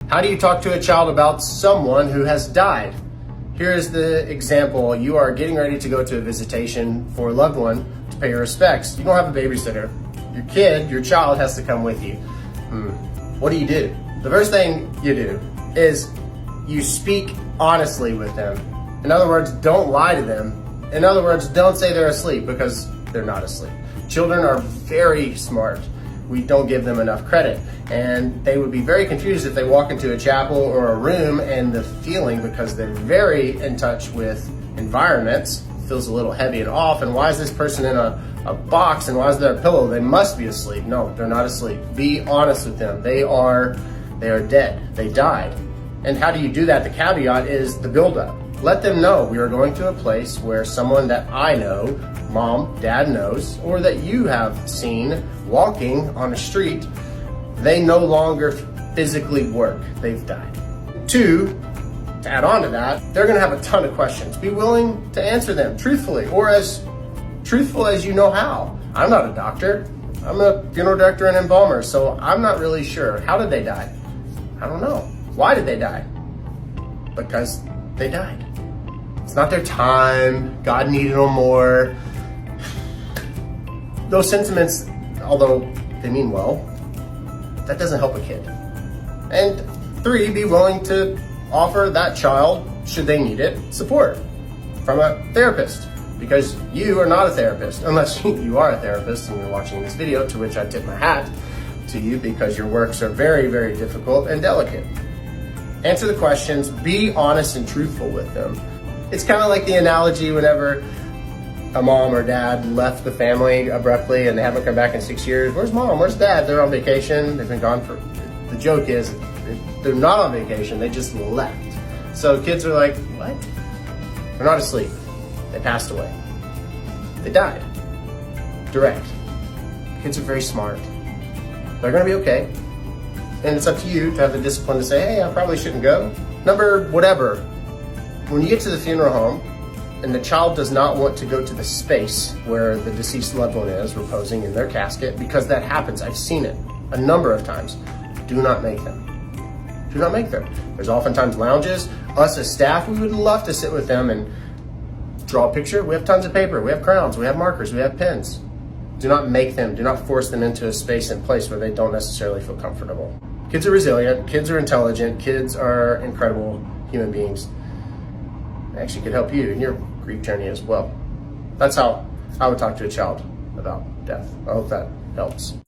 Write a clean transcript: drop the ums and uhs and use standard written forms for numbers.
How do you talk to a child about someone who has died? Here's the example. You are getting ready to go to a visitation for a loved one to pay your respects. You don't have a babysitter. Your child has to come with you. What do? The first thing you do is you speak honestly with them. In other words, don't lie to them. In other words, don't say they're asleep, because they're not asleep. Children are very smart. We don't give them enough credit, and they would be very confused if they walk into a chapel or a room and the feeling, because they're very in touch with environments, feels a little heavy and off. And why is this person in a box, and why is there a pillow? They must be asleep. No, they're not asleep. Be honest with them. They are dead. They died. And how do you do that? The caveat is the buildup. Let them know we are going to a place where someone that I know, mom, dad knows, or that you have seen walking on a street, they no longer physically work. They've died. 2, to add on to that, they're gonna have a ton of questions. Be willing to answer them truthfully, or as truthful as you know how. I'm not a doctor. I'm a funeral director and embalmer, so I'm not really sure. How did they die? I don't know. Why did they die? Because they died. It's not their time. God needed them more. Those sentiments, although they mean well, that doesn't help a kid. And 3, be willing to offer that child, should they need it, support from a therapist, because you are not a therapist, unless you are a therapist and you're watching this video, to which I tip my hat to you, because your works are very, very difficult and delicate. Answer the questions, be honest and truthful with them. It's kind of like the analogy whenever a mom or dad left the family abruptly and they haven't come back in 6 years. Where's mom? Where's dad? They're on vacation. They've been gone for, the joke is they're not on vacation. They just left. So kids are like, what? They're not asleep. They passed away. They died. Direct. Kids are very smart. They're gonna be okay. And it's up to you to have the discipline to say, hey, I probably shouldn't go. Number whatever. When you get to the funeral home and the child does not want to go to the space where the deceased loved one is reposing in their casket, because that happens, I've seen it a number of times, do not make them. Do not make them. There's oftentimes lounges. Us as staff, we would love to sit with them and draw a picture. We have tons of paper, we have crayons, we have markers, we have pens. Do not make them, do not force them into a space and place where they don't necessarily feel comfortable. Kids are resilient, kids are intelligent, kids are incredible human beings. They actually could help you in your grief journey as well. That's how I would talk to a child about death. I hope that helps.